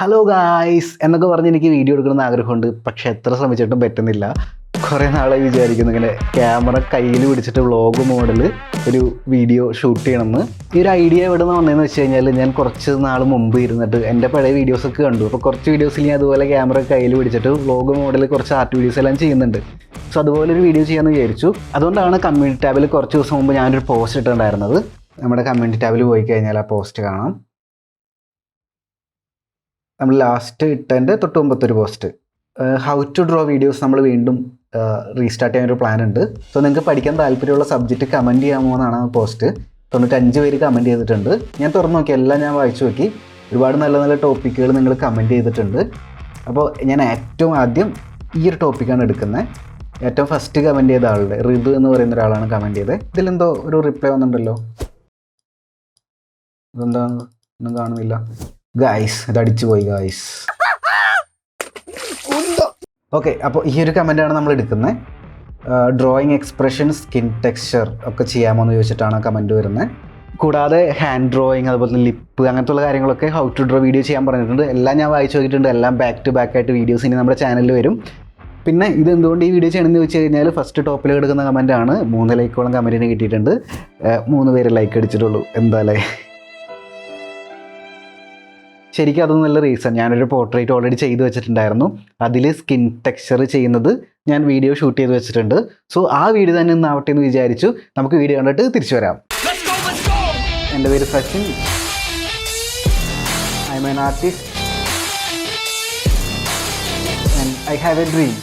Hello guys എന്നൊക്കെ പറഞ്ഞ് എനിക്ക് വീഡിയോ എടുക്കണമെന്ന് ആഗ്രഹമുണ്ട്. പക്ഷെ എത്ര ശ്രമിച്ചിട്ടും പറ്റുന്നില്ല. കുറേ നാളെ വിചാരിക്കുന്നു ഇങ്ങനെ ക്യാമറ കയ്യിൽ പിടിച്ചിട്ട് വ്ളോഗ് മോഡൽ ഒരു വീഡിയോ ഷൂട്ട് ചെയ്യണമെന്ന്. ഈ ഒരു ഐഡിയ എവിടെ നിന്ന് വന്നതെന്ന് വെച്ച് കഴിഞ്ഞാൽ, ഞാൻ കുറച്ച് നാൾ മുമ്പ് ഇരുന്നിട്ട് എൻ്റെ പഴയ വീഡിയോസൊക്കെ കണ്ടു. അപ്പോൾ കുറച്ച് വീഡിയോസിൽ ഞാൻ അതുപോലെ ക്യാമറ കയ്യിൽ പിടിച്ചിട്ട് വ്ളോഗ് മോഡൽ കുറച്ച് ആർട്ട് വീഡിയോസ് എല്ലാം ചെയ്യുന്നുണ്ട്. സോ അതുപോലെ ഒരു വീഡിയോ ചെയ്യാമെന്ന് വിചാരിച്ചു. അതുകൊണ്ടാണ് കമ്മ്യൂണിറ്റി ടാബിൽ കുറച്ച് ദിവസം മുമ്പ് ഞാനൊരു പോസ്റ്റ് ഇട്ടിട്ടുണ്ടായിരുന്നത്. നമ്മുടെ കമ്മ്യൂണിറ്റി ടാബിൽ പോയി കഴിഞ്ഞാൽ ആ പോസ്റ്റ് കാണാം. നമ്മൾ ലാസ്റ്റ് ഇട്ടതിൻ്റെ തൊട്ട് മുമ്പത്തൊരു post, how to draw videos നമ്മൾ വീണ്ടും റീസ്റ്റാർട്ട് ചെയ്യാനൊരു പ്ലാൻ ഉണ്ട്. സോ നിങ്ങൾക്ക് പഠിക്കാൻ താല്പര്യമുള്ള സബ്ജക്റ്റ് കമൻറ്റ് ചെയ്യാമോ എന്നാണ് ആ പോസ്റ്റ്. 95 പേര് കമൻറ്റ് ചെയ്തിട്ടുണ്ട്. ഞാൻ തുറന്നു നോക്കി, എല്ലാം ഞാൻ വായിച്ചു നോക്കി. ഒരുപാട് നല്ല നല്ല ടോപ്പിക്കുകൾ നിങ്ങൾ കമൻറ്റ് ചെയ്തിട്ടുണ്ട്. അപ്പോൾ ഞാൻ ഏറ്റവും ആദ്യം ഈ ഒരു ടോപ്പിക്കാണ് എടുക്കുന്നത്. ഏറ്റവും ഫസ്റ്റ് കമൻറ്റ് ചെയ്ത ആളുടെ ഋതു എന്ന് പറയുന്ന ഒരാളാണ് കമൻറ്റ് ചെയ്തത്. ഇതിലെന്തോ ഒരു റിപ്ലൈ വന്നിട്ടുണ്ടല്ലോ, ഇതെന്താ ഒന്നും കാണുന്നില്ല. ഗായ്സ്, ഇത് അടിച്ചു പോയി ഗായ്സ്. ഓക്കെ, അപ്പോൾ ഈ ഒരു കമൻറ്റാണ് നമ്മൾ എടുക്കുന്നത്. ഡ്രോയിങ് എക്സ്പ്രഷൻ, സ്കിൻ ടെക്സ്ചർ ഒക്കെ ചെയ്യാമോ എന്ന് ചോദിച്ചിട്ടാണ് ആ കമൻറ്റ് വരുന്നത്. കൂടാതെ ഹാൻഡ് ഡ്രോയിങ്, അതുപോലെ ലിപ്പ്, അങ്ങനത്തുള്ള കാര്യങ്ങളൊക്കെ ഹൗ ടു ഡ്രോ വീഡിയോ ചെയ്യാൻ പറഞ്ഞിട്ടുണ്ട്. എല്ലാം ഞാൻ വായിച്ചു നോക്കിയിട്ടുണ്ട്. എല്ലാം ബാക്ക് ടു ബാക്ക് ആയിട്ട് വീഡിയോസ് ഇനി നമ്മുടെ ചാനലിൽ വരും. പിന്നെ ഇത് എന്തുകൊണ്ട് ഈ വീഡിയോ ചെയ്യണമെന്ന് ചോദിച്ചു കഴിഞ്ഞാൽ, ഫസ്റ്റ് ടോപ്പിൽ എടുക്കുന്ന കമൻറ്റാണ്. 3 ലൈക്കോളം കമൻറ്റിന് കിട്ടിയിട്ടുണ്ട്. 3 പേര് ലൈക്ക് അടിച്ചിട്ടുള്ളൂ. എന്താല്ലേ, ശരിക്കും അതൊന്നും നല്ല റീസൺ. ഞാനൊരു പോർട്രേറ്റ് ഓൾറെഡി ചെയ്ത് വെച്ചിട്ടുണ്ടായിരുന്നു. അതിൽ സ്കിൻ ടെക്സ്ചർ ചെയ്യുന്നത് ഞാൻ വീഡിയോ ഷൂട്ട് ചെയ്ത് വെച്ചിട്ടുണ്ട്. സോ ആ വീഡിയോ തന്നെ ഇന്നാവട്ടെ എന്ന് വിചാരിച്ചു. നമുക്ക് വീഡിയോ കണ്ടിട്ട് തിരിച്ചു വരാം. എൻ്റെ പേര് Sachin. I am an artist and I have a dream.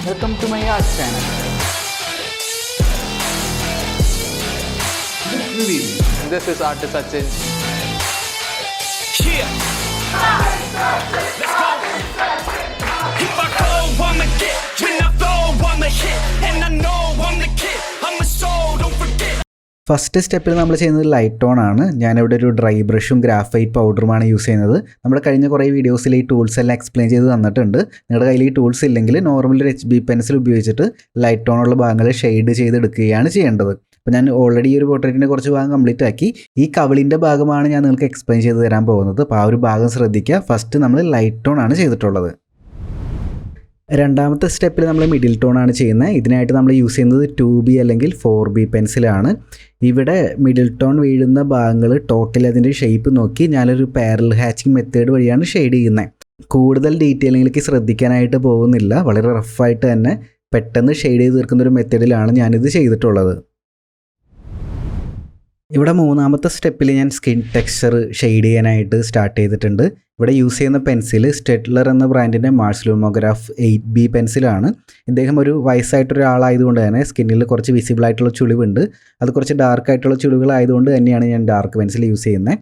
Welcome to my art channel. This is artist Sachin. Yeah. Let's go. If I go, I'ma get. When I flow, I'ma hit. And I know I'm the kid. I'm a soul, don't forget. First സ്റ്റെപ്പിൽ നമ്മൾ ചെയ്യുന്നത് light tone ആണ്. ഞാനിവിടെ ഒരു dry ബ്രഷും graphite പൗഡറുമാണ് use ചെയ്യുന്നത്. നമ്മുടെ കഴിഞ്ഞ കുറേ വീഡിയോസിൽ ഈ ടൂൾസ് എല്ലാം എക്സ്പ്ലെയിൻ ചെയ്ത് തന്നിട്ടുണ്ട്. നിങ്ങളുടെ കയ്യിൽ ഈ ടൂൾസ് ഇല്ലെങ്കിൽ നോർമൽ ഒരു HB പെൻസിൽ ഉപയോഗിച്ചിട്ട് ലൈറ്റ് ടോണുള്ള ഭാഗങ്ങൾ ഷെയ്ഡ് ചെയ്തെടുക്കുകയാണ് ചെയ്യേണ്ടത്. അപ്പോൾ ഞാൻ ഓൾറെഡി ഈ ഒരു പോർട്രേറ്റിൻ്റെ കുറച്ച് ഭാഗം കംപ്ലീറ്റ് ആക്കി. ഈ കവിളിൻ്റെ ഭാഗമാണ് ഞാൻ നിങ്ങൾക്ക് എക്സ്പ്ലെയിൻ ചെയ്ത് തരാൻ പോകുന്നത്. അപ്പോൾ ആ ഒരു ഭാഗം ശ്രദ്ധിക്കുക. ഫസ്റ്റ് നമ്മൾ ലൈറ്റ് ടോൺ ആണ് ചെയ്തിട്ടുള്ളത്. രണ്ടാമത്തെ സ്റ്റെപ്പിൽ നമ്മൾ മിഡിൽ ടോൺ ആണ് ചെയ്യുന്നത്. ഇതിനായിട്ട് നമ്മൾ യൂസ് ചെയ്യുന്നത് 2B അല്ലെങ്കിൽ 4B പെൻസിലാണ്. ഇവിടെ മിഡിൽ ടോൺ വീഴുന്ന ഭാഗങ്ങൾ ടോട്ടൽ അതിൻ്റെ ഷേപ്പ് നോക്കി ഞാനൊരു പാരൽ ഹാച്ചിങ് മെത്തേഡ് വഴിയാണ് ഷെയ്ഡ് ചെയ്യുന്നത്. കൂടുതൽ ഡീറ്റെയിലിങ്ങിലേക്ക് ശ്രദ്ധിക്കാനായിട്ട് പോകുന്നില്ല. വളരെ റഫായിട്ട് തന്നെ പെട്ടെന്ന് ഷെയ്ഡ് ചെയ്ത് തീർക്കുന്ന ഒരു മെത്തേഡിലാണ് ഞാനിത് ചെയ്തിട്ടുള്ളത്. ഇവിടെ മൂന്നാമത്തെ സ്റ്റെപ്പിൽ ഞാൻ സ്കിൻ ടെക്സ്ചർ ഷെയ്ഡ് ചെയ്യാനായിട്ട് സ്റ്റാർട്ട് ചെയ്തിട്ടുണ്ട്. ഇവിടെ യൂസ് ചെയ്യുന്ന പെൻസിൽ സ്റ്റെഡ്ലർ എന്ന ബ്രാൻഡിൻ്റെ മാർഷലോമോഗ്രാഫ് 8B പെൻസിലാണ്. ഇദ്ദേഹം ഒരു വയസ്സായിട്ടൊരാളായതുകൊണ്ട് തന്നെ സ്കിന്നിൽ കുറച്ച് വിസിബിൾ ആയിട്ടുള്ള ചുളിവുണ്ട്. അത് കുറച്ച് ഡാർക്ക് ആയിട്ടുള്ള ചുളിവുകളായതുകൊണ്ട് തന്നെയാണ് ഞാൻ ഡാർക്ക് പെൻസിൽ യൂസ് ചെയ്യുന്നത്.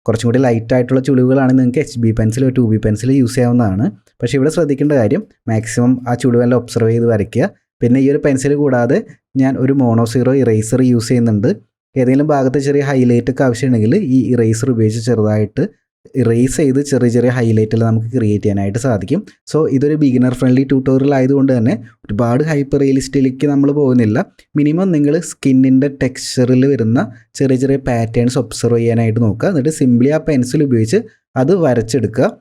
കുറച്ചും കൂടി ലൈറ്റ് ആയിട്ടുള്ള ചുളിവുകളാണെങ്കിൽ നിങ്ങൾക്ക് HB pencil 2B pencil use ചെയ്യാവുന്നതാണ്. പക്ഷേ ഇവിടെ ശ്രദ്ധിക്കേണ്ട കാര്യം, മാക്സിമം ആ ചുളിവെല്ലാം ഒബ്സർവ് ചെയ്ത് വരയ്ക്കുക. പിന്നെ ഈ ഒരു പെൻസിൽ കൂടാതെ ഞാൻ ഒരു മോണോസീറോ ഇറേസർ യൂസ് ചെയ്യുന്നുണ്ട്. ഏതെങ്കിലും ഭാഗത്ത് ചെറിയ ഹൈലൈറ്റ് ഒക്കെ ആവശ്യമുണ്ടെങ്കിൽ ഈ ഇറേസർ ഉപയോഗിച്ച് ചെറുതായിട്ട് ഇറേസ് ചെയ്ത് ചെറിയ ചെറിയ ഹൈലൈറ്റെല്ലാം നമുക്ക് ക്രിയേറ്റ് ചെയ്യാനായിട്ട് സാധിക്കും. സോ ഇതൊരു ബിഗിനർ ഫ്രണ്ട്ലി ട്യൂട്ടോറിയൽ ആയതുകൊണ്ട് തന്നെ ഒരുപാട് ഹൈപ്പർ റിയലിസ്റ്റിലേക്ക് നമ്മൾ പോകുന്നില്ല. മിനിമം നിങ്ങൾ സ്കിന്നിൻ്റെ ടെക്സ്ചറിൽ വരുന്ന ചെറിയ ചെറിയ പാറ്റേൺസ് ഒബ്സർവ് ചെയ്യാനായിട്ട് നോക്കുക. എന്നിട്ട് സിംപ്ലി ആ പെൻസിൽ ഉപയോഗിച്ച് അത് വരച്ചെടുക്കുക.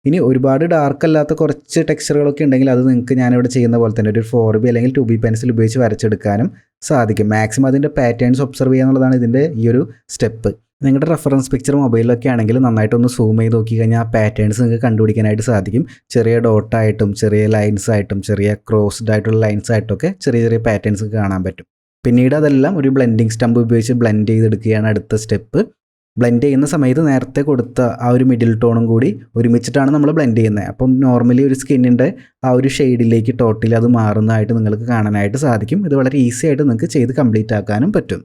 ഇനി ഒരുപാട് ഡാർക്ക് അല്ലാത്ത കുറച്ച് ടെക്സ്ചറുകളൊക്കെ ഉണ്ടെങ്കിൽ അത് നിങ്ങൾക്ക് ഞാനിവിടെ ചെയ്യുന്ന പോലെ തന്നെ ഒരു 4B അല്ലെങ്കിൽ 2B പെൻസിൽ ഉപയോഗിച്ച് വരച്ചെടുക്കാനും സാധിക്കും. മാക്സിമം അതിൻ്റെ പാറ്റേൺസ് ഒബ്സർവ് ചെയ്യുക എന്നുള്ളതാണ് ഇതിൻ്റെ ഈ ഒരു സ്റ്റെപ്പ്. നിങ്ങളുടെ റെഫറൻസ് പിക്ചർ മൊബൈലിലൊക്കെ ആണെങ്കിൽ നന്നായിട്ടൊന്ന് സൂം ചെയ്ത് നോക്കി കഴിഞ്ഞാൽ ആ പാറ്റേൺസ് നിങ്ങൾക്ക് കണ്ടുപിടിക്കാനായിട്ട് സാധിക്കും. ചെറിയ ഡോട്ടായിട്ടും ചെറിയ ലൈൻസ് ആയിട്ടും ചെറിയ ക്രോസ്ഡ് ആയിട്ടുള്ള ലൈൻസ് ആയിട്ടൊക്കെ ചെറിയ ചെറിയ പാറ്റേൺസ് കാണാൻ പറ്റും. പിന്നീട് അതെല്ലാം ഒരു ബ്ലെൻഡിങ് സ്റ്റമ്പ് ഉപയോഗിച്ച് ബ്ലെൻഡ് ചെയ്തെടുക്കുകയാണ് അടുത്ത സ്റ്റെപ്പ്. ബ്ലെൻഡ് ചെയ്യുന്ന സമയത്ത് നേരത്തെ കൊടുത്ത ആ ഒരു മിഡിൽ ടോണും കൂടി ഒരുമിച്ചിട്ടാണ് നമ്മൾ ബ്ലെൻഡ് ചെയ്യുന്നത്. അപ്പം നോർമലി ഒരു സ്കിന്നിൻ്റെ ആ ഒരു ഷെയ്ഡിലേക്ക് ടോട്ടലി അത് മാറുന്നതായിട്ട് നിങ്ങൾക്ക് കാണാനായിട്ട് സാധിക്കും. ഇത് വളരെ ഈസി ആയിട്ട് നിങ്ങൾക്ക് ചെയ്ത് കംപ്ലീറ്റ് ആക്കാനും പറ്റും.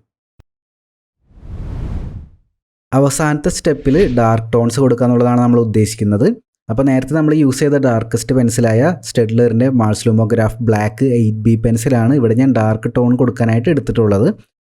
അവസാനത്തെ സ്റ്റെപ്പിൽ ഡാർക്ക് ടോൺസ് കൊടുക്കുക എന്നുള്ളതാണ് നമ്മൾ ഉദ്ദേശിക്കുന്നത്. അപ്പോൾ നേരത്തെ നമ്മൾ യൂസ് ചെയ്ത ഡാർക്കസ്റ്റ് പെൻസിലായ സ്റ്റെഡ്ലറിൻ്റെ മാർഷലോമോഗ്രാഫ് ബ്ലാക്ക് 8B പെൻസിലാണ് ഇവിടെ ഞാൻ ഡാർക്ക് ടോൺ കൊടുക്കാനായിട്ട് എടുത്തിട്ടുള്ളത്.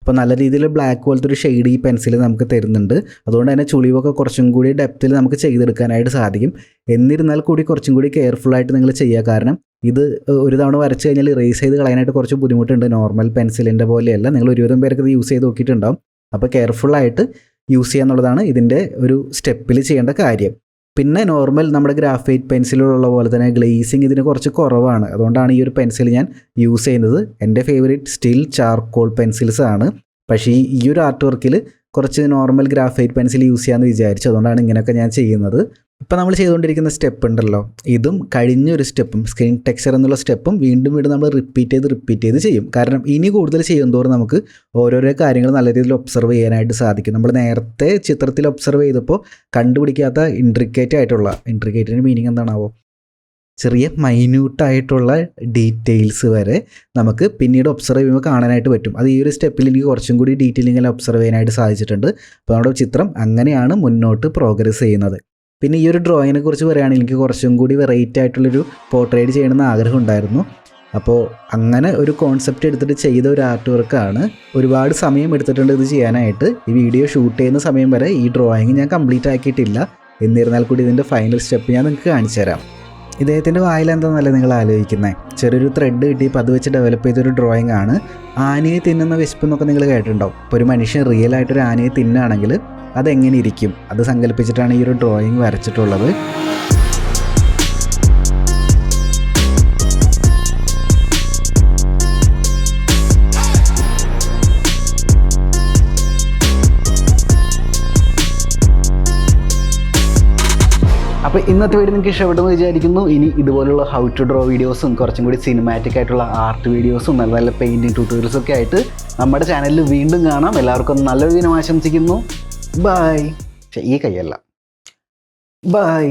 അപ്പോൾ നല്ല രീതിയിൽ ബ്ലാക്ക് പോലത്തെ ഒരു ഷെയ്ഡ് ഈ പെൻസിൽ നമുക്ക് തരുന്നുണ്ട്. അതുകൊണ്ട് തന്നെ ചുളിവൊക്കെ കുറച്ചും കൂടി ഡെപ്തിൽ നമുക്ക് ചെയ്തെടുക്കാനായിട്ട് സാധിക്കും. എന്നിരുന്നാൽ കൂടി കുറച്ചും കൂടി കെയർഫുള്ളായിട്ട് നിങ്ങൾ ചെയ്യുക. കാരണം ഇത് ഒരു തവണ വരച്ച് കഴിഞ്ഞാൽ ഇറേസ് ചെയ്ത് കളയാനായിട്ട് കുറച്ച് ബുദ്ധിമുട്ടുണ്ട്. നോർമൽ പെൻസിലിൻ്റെ പോലെയല്ല. നിങ്ങൾ ഒരുവിധം പേർക്ക് ഇത് യൂസ് ചെയ്ത് നോക്കിയിട്ടുണ്ടാവും. അപ്പോൾ കെയർഫുള്ളായിട്ട് യൂസ് ചെയ്യുക എന്നുള്ളതാണ് ഇതിൻ്റെ ഒരു സ്റ്റെപ്പിൽ ചെയ്യേണ്ട കാര്യം. പിന്നെ നോർമൽ നമ്മുടെ ഗ്രാഫൈറ്റ് പെൻസിലുള്ള പോലെ തന്നെ ഗ്ലേസിങ് ഇതിന് കുറച്ച് കുറവാണ്. അതുകൊണ്ടാണ് ഈ ഒരു പെൻസിൽ ഞാൻ യൂസ് ചെയ്യുന്നത്. എൻ്റെ ഫേവറേറ്റ് സ്റ്റിൽ ചാർക്കോൾ പെൻസിൽസ് ആണ്. പക്ഷേ ഈ ഒരു ആർട്ട് വർക്കിൽ കുറച്ച് നോർമൽ ഗ്രാഫൈറ്റ് പെൻസിൽ യൂസ് ചെയ്യാമെന്ന് വിചാരിച്ചു. അതുകൊണ്ടാണ് ഇങ്ങനെയൊക്കെ ഞാൻ ചെയ്യുന്നത്. ഇപ്പോൾ നമ്മൾ ചെയ്തുകൊണ്ടിരിക്കുന്ന സ്റ്റെപ്പ് ഉണ്ടല്ലോ, ഇതും കഴിഞ്ഞൊരു സ്റ്റെപ്പും സ്കിൻ ടെക്സ്ചർ എന്നുള്ള സ്റ്റെപ്പും വീണ്ടും നമ്മൾ റിപ്പീറ്റ് ചെയ്ത് ചെയ്യും. കാരണം ഇനി കൂടുതൽ ചെയ്യുന്തോറും നമുക്ക് ഓരോരോ കാര്യങ്ങൾ നല്ല രീതിയിൽ ഒബ്സർവ് ചെയ്യാനായിട്ട് സാധിക്കും. നമ്മൾ നേരത്തെ ചിത്രത്തിൽ ഒബ്സർവ് ചെയ്തപ്പോൾ കണ്ടുപിടിക്കാത്ത ഇൻട്രിക്കേറ്റിൻ്റെ മീനിങ് എന്താണാവോ, ചെറിയ മൈന്യൂട്ടായിട്ടുള്ള ഡീറ്റെയിൽസ് വരെ നമുക്ക് പിന്നീട് ഒബ്സർവ് ചെയ്യുമ്പോൾ കാണാനായിട്ട് പറ്റും. അത് ഈ ഒരു സ്റ്റെപ്പിൽ എനിക്ക് കുറച്ചും കൂടി ഡീറ്റെയിലിങ്ങനെ ഒബ്സർവ് ചെയ്യാനായിട്ട് സാധിച്ചിട്ടുണ്ട്. അപ്പോൾ നമ്മുടെ ചിത്രം അങ്ങനെയാണ് മുന്നോട്ട് പ്രോഗ്രസ് ചെയ്യുന്നത്. പിന്നെ ഈ ഒരു ഡ്രോയിങ്ങിനെ കുറിച്ച് പറയുകയാണെങ്കിൽ എനിക്ക് കുറച്ചും കൂടി വെറൈറ്റി ആയിട്ടുള്ളൊരു പോർട്രേറ്റ് ചെയ്യണമെന്ന് ആഗ്രഹം ഉണ്ടായിരുന്നു. അപ്പോൾ അങ്ങനെ ഒരു കോൺസെപ്റ്റ് എടുത്തിട്ട് ചെയ്ത ഒരു ആർട്ട് വർക്കാണ്. ഒരുപാട് സമയം എടുത്തിട്ടുണ്ട് ഇത് ചെയ്യാനായിട്ട്. ഈ വീഡിയോ ഷൂട്ട് ചെയ്യുന്ന സമയം വരെ ഈ ഡ്രോയിങ് ഞാൻ കംപ്ലീറ്റ് ആക്കിയിട്ടില്ല. എന്നിരുന്നാൽ കൂടി ഇതിൻ്റെ ഫൈനൽ സ്റ്റെപ്പ് ഞാൻ നിങ്ങൾക്ക് കാണിച്ചു തരാം. ഇദ്ദേഹത്തിൻ്റെ വായിൽ എന്താണെന്നല്ലേ നിങ്ങൾ ആലോചിക്കുന്നത്, ചെറിയൊരു ത്രെഡ് കിട്ടി അപ്പോൾ അത് വെച്ച് ഡെവലപ്പ് ചെയ്തൊരു ഡ്രോയിങ് ആണ്. ആനയെ തിന്നുന്ന വിശപ്പ് എന്നൊക്കെ നിങ്ങൾ കേട്ടിട്ടുണ്ടാവും. ഇപ്പോൾ ഒരു മനുഷ്യൻ റിയൽ ആയിട്ടൊരു ആനയെ തിന്നുകയാണെങ്കിൽ അതെങ്ങനെ ഇരിക്കും, അത് സങ്കല്പിച്ചിട്ടാണ് ഈ ഒരു ഡ്രോയിങ് വരച്ചിട്ടുള്ളത്. അപ്പോൾ ഇന്നത്തെ വീഡിയോ നിങ്ങൾക്ക് ഇഷ്ടപ്പെട്ടെന്ന് വിചാരിക്കുന്നു. ഇനി ഇതുപോലുള്ള ഹൗ ടു ഡ്രോ വീഡിയോസും കുറച്ചും കൂടി സിനിമാറ്റിക് ആയിട്ടുള്ള ആർട്ട് വീഡിയോസും നല്ല നല്ല പെയിൻറ്റിങ് ട്യൂട്ടോറിയൽസും ഒക്കെ ആയിട്ട് നമ്മുടെ ചാനലിൽ വീണ്ടും കാണാം. എല്ലാവർക്കും നല്ലൊരു ദിനം ആശംസിക്കുന്നു. ബൈ. ഈ കൈയല്ല, ബൈ.